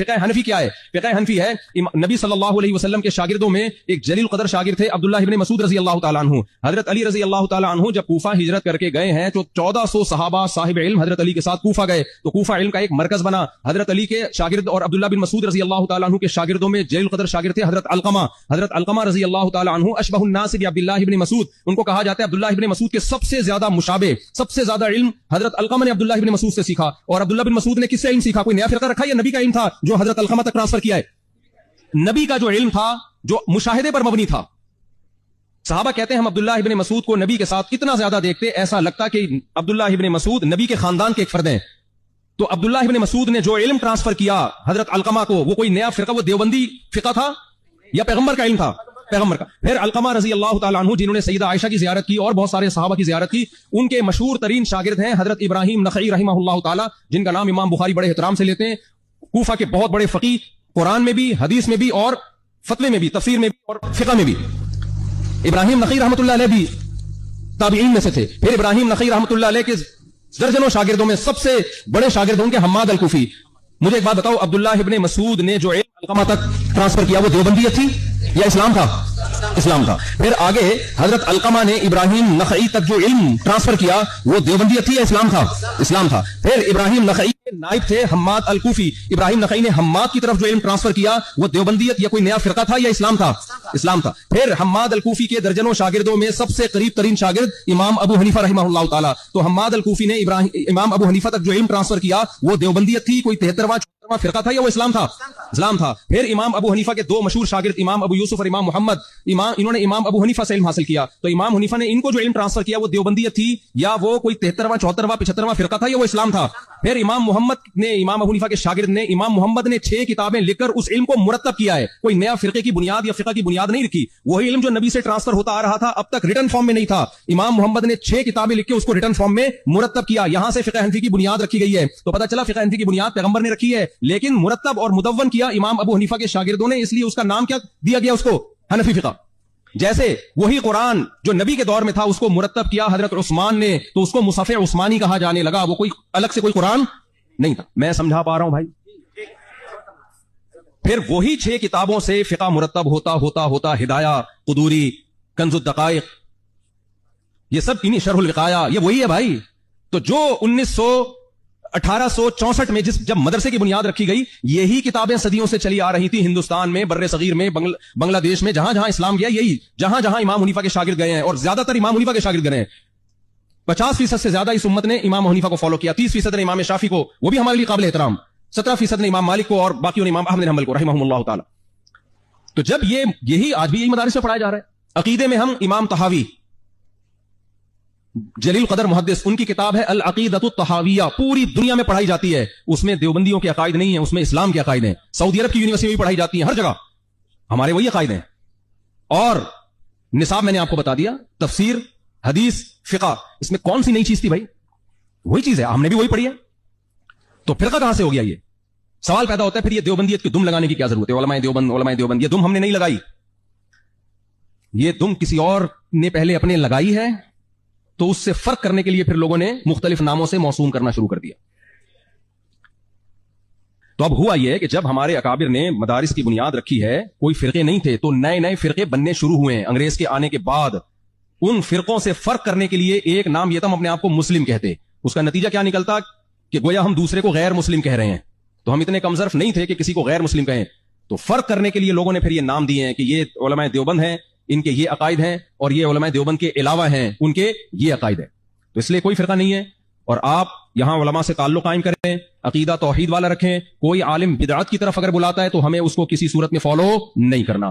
فقہ حنفی کیا ہے؟ فقہ حنفی ہے نبی صلی اللہ علیہ وسلم کے شاگردوں میں ایک جلیل قدر شاگرد تھے عبداللہ ابن مسعود رضی اللہ تعالیٰ عنہ. حضرت علی رضی اللہ تعالیٰ عنہ جب کوفہ ہجرت کر کے گئے ہیں تو 1400 صحابہ صاحب علم حضرت علی کے ساتھ کوفہ گئے, تو کوفہ علم کا ایک مرکز بنا. حضرت علی کے شاگرد اور عبداللہ بن مسعود رضی اللہ تعالیٰ عنہ کے شاگردوں میں جلیل قدر شاگرد تھے حضرت علقمہ. حضرت علقمہ رضی اللہ تعالیٰ عنہ اشبہ الناس بعبداللہ ابن مسعود, ان کو کہا جاتا ہے عبداللہ ابن مسعود کے سب سے زیادہ مشابہ, سب سے زیادہ علم حضرت علقمہ نے عبداللہ ابن مسعود سے سیکھا. اور عبداللہ بن مسعود نے کس سے علم سیکھا؟ کوئی نیا فرقہ رکھا یا نبی کا علم تھا جو حضرت علقمہ تک ٹرانسفر کیا ہے؟ نبی کا جو علم تھا جو مشاہدے پر مبنی تھا. صحابہ کہتے ہیں ہم عبداللہ ابن مسعود کو نبی کے ساتھ اتنا زیادہ دیکھتے ایسا لگتا کہ عبداللہ ابن مسعود نبی کے خاندان کے ایک فرد ہیں. تو عبداللہ ابن مسعود نے جو علم ٹرانسفر کیا حضرت علقمہ کو, وہ کوئی نیا فرقہ, وہ دیوبندی فقہ تھا یا پیغمبر کا علم تھا؟ پیغمبر کا. پھر علقمہ رضی اللہ تعالیٰ عنہ جنہوں نے سیدہ عائشہ کی زیارت کی اور بہت سارے صحابہ کی زیارت کی, ان کے مشہور ترین شاگرد ہیں حضرت ابراہیم نخعی رحمہ اللہ تعالیٰ, جن کا نام امام بخاری بڑے احترام سے لیتے ہیں. کوفہ کے بہت بڑے فقیہ, قرآن میں بھی, حدیث میں بھی, اور فتوے میں بھی, تفسیر میں بھی, اور فقہ میں بھی. ابراہیم نخعی رحمۃ اللہ علیہ بھی تابعین میں سے تھے. پھر ابراہیم نخعی رحمۃ اللہ علیہ کے درجنوں شاگردوں میں سب سے بڑے شاگرد ان کے حماد الکوفی. مجھے ایک بات بتاؤ, عبداللہ ابن مسعود نے جو علم علقمہ تک ٹرانسفر کیا وہ دیوبندیت تھی یا اسلام تھا؟ اسلام تھا. پھر آگے حضرت علقمہ نے ابراہیم نخعی تک جو علم ٹرانسفر کیا وہ دیوبندیت تھی یا اسلام تھا؟ اسلام تھا. پھر ابراہیم نخعی کے نائب تھے حماد الکوفی. ابراہیم نخعی نے حماد کی طرف جو علم ٹرانسفر کیا وہ دیوبندیت یا کوئی نیا فرقہ تھا یا اسلام تھا؟ اسلام تھا. پھر حماد الکوفی کے درجنوں شاگردوں میں سب سے قریب ترین شاگرد امام ابو حنیفہ رحمہ اللہ تعالیٰ. تو حماد الکوفی نے امام ابو حنیفہ تک جو علم ٹرانسفر کیا وہ دیوبندیت تھی, کوئی 73واں فرقہ تھا یا وہ اسلام تھا؟ اسلام تھا. پھر امام ابو حنیفہ کے دو مشہور شاگرد امام ابو یوسف اور امام محمد, انہوں نے امام ابو حنیفہ سے علم حاصل کیا. تو امام حنیفہ نے ان کو جو علم ٹرانسفر کیا وہ دیوبندیت تھی یا وہ کوئی 73واں 74واں 75واں فرقہ تھا یا وہ اسلام تھا؟ پھر امام محمد نے, امام ابو حنیفہ کے شاگرد نے, امام محمد نے 6 کتابیں لکھ کر اس علم کو مرتب کیا ہے. کوئی نیا فرقے کی بنیاد یا فقہ کی بنیاد نہیں رکھی, وہی علم جو نبی سے ٹرانسفر ہوتا آ رہا تھا اب تک ریٹن فارم میں نہیں تھا. امام محمد نے 6 کتابیں لکھ کے اس کو ریٹن فارم میں مرتب کیا. یہاں سے فقہ حنفی کی بنیاد رکھی گئی ہے. تو پتہ چلا فقہ حنفی کی بنیاد پیغمبر نے رکھی ہے, لیکن مرتب اور مدون کیا امام ابو حنیفہ کے شاگردوں نے, اس لیے اس کا نام کیا دیا گیا اس کو؟ حنفی فقہ. جیسے وہی قرآن جو نبی کے دور میں تھا اس کو مرتب کیا حضرت عثمان نے, تو اس کو مصحف عثمانی کہا جانے لگا, وہ کوئی الگ سے کوئی قرآن نہیں تھا. میں سمجھا پا رہا ہوں بھائی؟ پھر وہی 6 کتابوں سے فقہ مرتب ہوتا ہوتا ہوتا ہدایہ, قدوری, کنز الدقائق, یہ سب انہی شرح الوقایہ, یہ وہی ہے بھائی. تو جو 1864 میں جب مدرسے کی بنیاد رکھی گئی, یہی کتابیں صدیوں سے چلی آ رہی تھی ہندوستان میں, بر صغیر میں, بنگلہ دیش میں, جہاں جہاں اسلام گیا, یہی جہاں جہاں امام حنیفہ کے شاگرد گئے ہیں, اور زیادہ تر امام حنیفہ کے شاگرد گئے ہیں. 50% سے زیادہ اس امت نے امام حنیفہ کو فالو کیا, 30% نے امام شافعی کو, وہ بھی ہمارے لیے قابل احترام, 17% نے امام مالک کو, اور باقیوں نے امام احمد بن حنبل کو رحمہ اللہ تعالی. تو جب یہی آج بھی یہی مدارس میں پڑھایا جا رہا ہے. عقیدے میں ہم امام طحاوی جلیل قدر محدث, ان کی کتاب ہے العقیدۃ الطحاویہ, پوری دنیا میں پڑھائی جاتی ہے. اس میں دیوبندیوں کے عقائد نہیں ہیں, اس میں اسلام کے عقائد ہیں. سعودی عرب کی یونیورسٹی میں بھی پڑھائی جاتی ہیں, ہر جگہ ہمارے وہی عقائد ہیں. اور نصاب میں نے آپ کو بتا دیا, تفسیر, حدیث, فقہ, اس میں کون سی نئی چیز تھی بھائی؟ وہی چیز ہے, ہم نے بھی وہی پڑھی ہے. تو فرقہ کہاں سے ہو گیا؟ یہ سوال پیدا ہوتا ہے. پھر یہ دیوبندیت کی دم لگانے کی کیا ضرورت ہے؟ علماء دیوبند, یہ دم ہم نے نہیں لگائی, یہ دم کسی اور نے پہلے اپنے لگائی ہے. تو اس سے فرق کرنے کے لیے پھر لوگوں نے مختلف ناموں سے موسوم کرنا شروع کر دیا. تو اب ہوا یہ کہ جب ہمارے اکابر نے مدارس کی بنیاد رکھی ہے, کوئی فرقے نہیں تھے, تو نئے نئے فرقے بننے شروع ہوئے ہیں انگریز کے آنے کے بعد. ان فرقوں سے فرق کرنے کے لیے ایک نام یہ تھا, ہم اپنے آپ کو مسلم کہتے. اس کا نتیجہ کیا نکلتا کہ گویا ہم دوسرے کو غیر مسلم کہہ رہے ہیں. تو ہم اتنے کمظرف نہیں تھے کہ کسی کو غیر مسلم کہیں. تو فرق کرنے کے لیے لوگوں نے پھر یہ نام دیے ہیں کہ یہ علماء دیوبند ہیں, ان کے یہ عقائد ہیں, اور یہ علماء دیوبند کے علاوہ ہیں, ان کے یہ عقائد ہیں. تو اس لیے کوئی فرقہ نہیں ہے. اور آپ یہاں علماء سے تعلق قائم کریں, عقیدہ توحید والا رکھیں. کوئی عالم بدعت کی طرف اگر بلاتا ہے تو ہمیں اس کو کسی صورت میں فالو نہیں کرنا.